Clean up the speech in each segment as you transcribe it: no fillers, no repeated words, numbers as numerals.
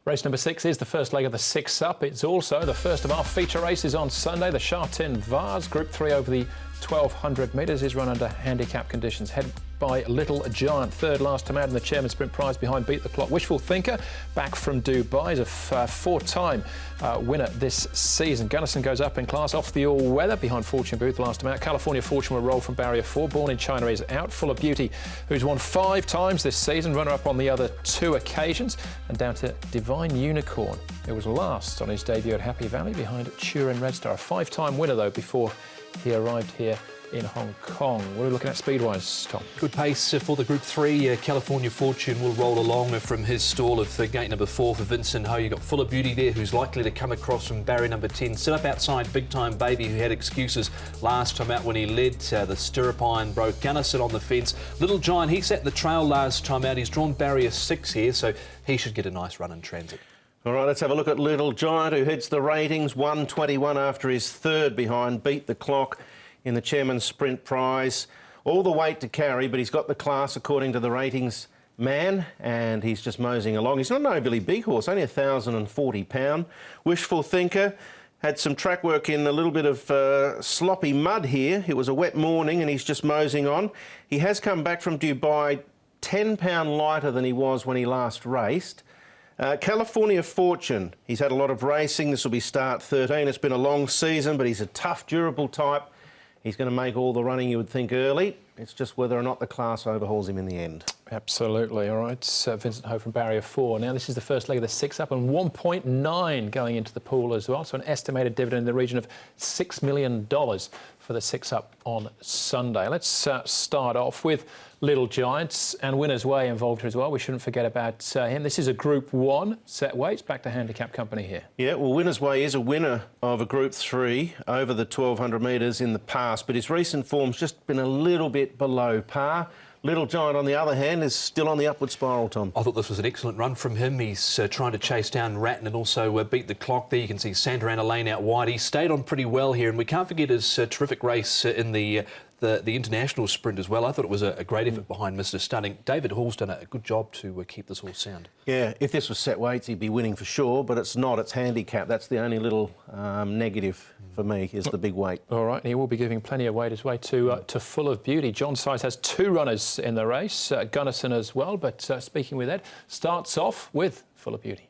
Race number 6 is the first leg of the 6 Up. It's also the first of our feature races on Sunday. The Sha Tin Vase, Group 3 over the 1,200 metres, is run under handicap conditions. Headed by Little Giant, third last time out in the Chairman's Sprint Prize behind Beat the Clock. Wishful Thinker, back from Dubai, is a four-time winner this season. Gunnison goes up in class off the all-weather behind Fortune Booth last time out. California Fortune will roll from barrier 4. Born in China is out. Full of Beauty, who's won 5 times this season, runner-up on the other 2 occasions. And down to Divine Unicorn, who was last on his debut at Happy Valley behind Turin Red Star. A 5-time winner, though, before he arrived here in Hong Kong. What are we looking at speed-wise, Tom? Good pace for the Group 3. California Fortune will roll along from his stall of gate number 4 for Vincent Ho. You've got Full of Beauty there, who's likely to come across from barrier number 10. Set up outside Big Time Baby, who had excuses last time out when he led. The stirrup iron broke. Gunnison on the fence. Little Giant, he sat the trail last time out. He's drawn barrier 6 here, so he should get a nice run in transit. All right, let's have a look at Little Giant, who heads the ratings. 121 after his third behind Beat the Clock in the Chairman's Sprint Prize. All the weight to carry, but he's got the class according to the ratings man, and he's just moseying along. He's not an overly big horse, only 1,040 pound. Wishful Thinker had some track work in a little bit of sloppy mud here. It was a wet morning and he's just moseying on. He has come back from Dubai 10 pound lighter than he was when he last raced. California Fortune, he's had a lot of racing. This will be start 13. It's been a long season, but he's a tough, durable type. He's going to make all the running you would think early. It's just whether or not the class overhauls him in the end. Absolutely. All right, Vincent Ho from barrier 4. Now, this is the first leg of the 6 Up, and 1.9 going into the pool as well. So an estimated dividend in the region of $6 million for the 6 Up on Sunday. Let's start off with Little Giants, and Winner's Way involved here as well. We shouldn't forget about him. This is a Group 1 set weights. Back to handicap company here. Yeah, well, Winner's Way is a winner of a Group 3 over the 1,200 metres in the past, but his recent form's just been a little bit below par. Little Giant, on the other hand, is still on the upward spiral, Tom. I thought this was an excellent run from him. He's trying to chase down Ratton and also Beat the Clock there. You can see Santa Ana lane out wide. He stayed on pretty well here, and we can't forget his terrific race in the international sprint as well. I thought it was a great effort behind Mr. Stunning. David Hall's done a good job to keep this horse sound. Yeah, if this was set weights, he'd be winning for sure, but it's not. It's handicap. That's the only little negative for me, is the big weight. All right, he will be giving plenty of weight his way to Full of Beauty. John Size has 2 runners in the race, Gunnison as well, but speaking with Ed, starts off with Full of Beauty.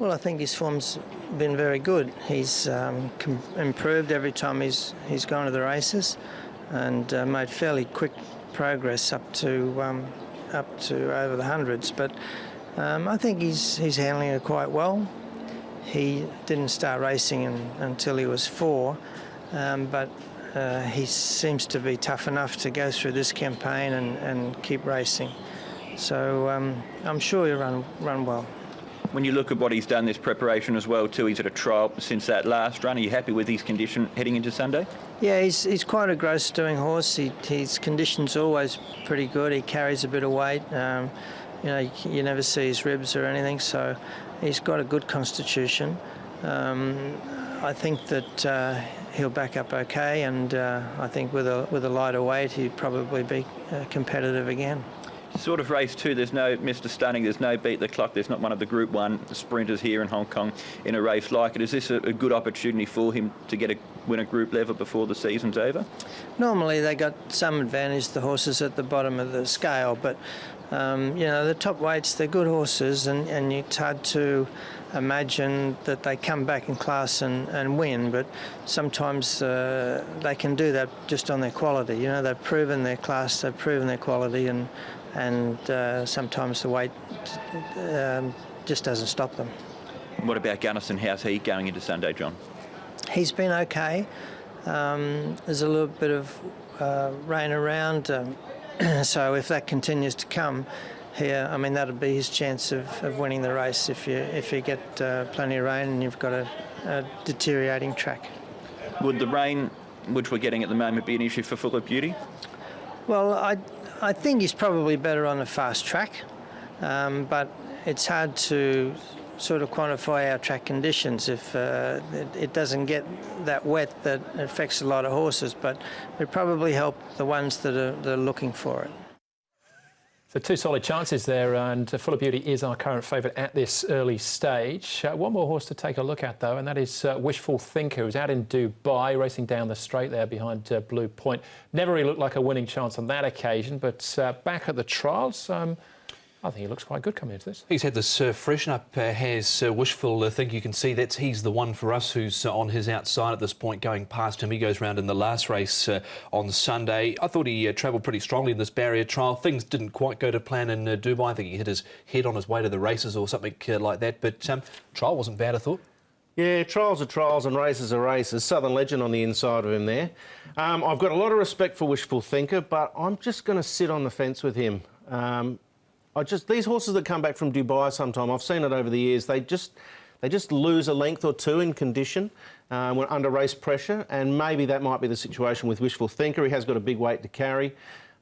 Well, I think his form's been very good. He's improved every time he's gone to the races, and made fairly quick progress up to over the hundreds. But I think he's handling it quite well. He didn't start racing until he was 4, but he seems to be tough enough to go through this campaign and keep racing. So I'm sure he'll run well. When you look at what he's done this preparation as well too, he's at a trial since that last run. Are you happy with his condition heading into Sunday? Yeah, he's quite a gross doing horse. His condition's always pretty good. He carries a bit of weight. You know, you never see his ribs or anything, so he's got a good constitution. I think that he'll back up okay, and I think with a lighter weight he'd probably be competitive again. Sort of race 2, there's no Mr. Stunning, there's no Beat the Clock, there's not one of the Group 1 sprinters here in Hong Kong in a race like it. Is this a good opportunity for him to win a group level before the season's over? Normally they got some advantage, the horses at the bottom of the scale, but you know, the top weights, they're good horses, and it's hard to imagine that they come back in class and win, but sometimes they can do that just on their quality. You know, they've proven their class, they've proven their quality, and sometimes the weight just doesn't stop them. What about Gunnison? How's he going into Sunday, John? He's been okay. There's a little bit of rain around, so if that continues to come here, I mean, that'll be his chance of winning the race if you get plenty of rain and you've got a deteriorating track. Would the rain, which we're getting at the moment, be an issue for Full of Beauty? Well, I think he's probably better on a fast track, but it's hard to sort of quantify our track conditions if it doesn't get that wet that affects a lot of horses, but it probably help the ones that are looking for it. So 2 solid chances there, and Full of Beauty is our current favourite at this early stage. One more horse to take a look at, though, and that is Wishful Thinker, who's out in Dubai, racing down the straight there behind Blue Point. Never really looked like a winning chance on that occasion, but back at the trials, I think he looks quite good coming into this. He's had this freshen up, has Wishful Think. You can see he's the one for us who's on his outside at this point, going past him. He goes round in the last race on Sunday. I thought he travelled pretty strongly in this barrier trial. Things didn't quite go to plan in Dubai. I think he hit his head on his way to the races or something like that, but trial wasn't bad, I thought. Yeah, trials are trials and races are races. Southern Legend on the inside of him there. I've got a lot of respect for Wishful Thinker, but I'm just going to sit on the fence with him. These horses that come back from Dubai sometime, I've seen it over the years, they just lose a length or two in condition when under race pressure, and maybe that might be the situation with Wishful Thinker. He has got a big weight to carry.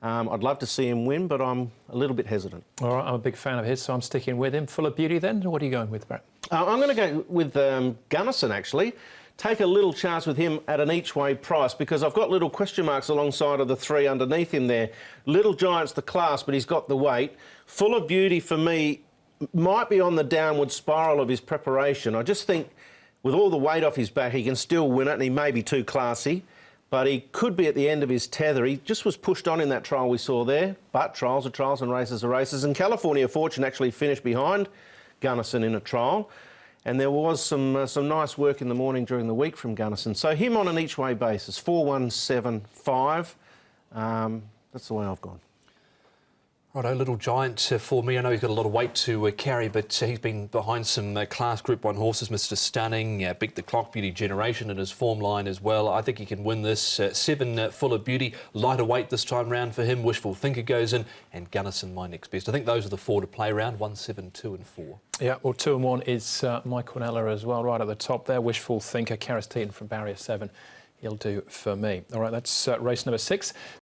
I'd love to see him win, but I'm a little bit hesitant. All right, I'm a big fan of his, so I'm sticking with him. Full of Beauty then? What are you going with, Brett? I'm going to go with Gunnison, actually. Take a little chance with him at an each-way price, because I've got little question marks alongside of the 3 underneath him there. Little Giant's the class, but he's got the weight. Full of Beauty, for me, might be on the downward spiral of his preparation. I just think with all the weight off his back, he can still win it, and he may be too classy, but he could be at the end of his tether. He just was pushed on in that trial we saw there, but trials are trials and races are races. And California Fortune actually finished behind Gunnison in a trial. And there was some nice work in the morning during the week from Gunnison. So him on an each-way basis, 4-1-7-5. That's the way I've gone. Righto, Little Giant for me. I know he's got a lot of weight to carry, but he's been behind some class Group 1 horses. Mr Stunning, Beat the Clock, Beauty Generation in his form line as well. I think he can win this. 7 Full of Beauty, lighter weight this time round for him. Wishful Thinker goes in, and Gunnison my next best. I think those are the 4 to play round, 1, 7, 2 and 4. Yeah, well, 2 and 1 is Mike Cornella as well, right at the top there. Wishful Thinker, Karis Teaton from barrier 7. He'll do for me. All right, that's race number 6.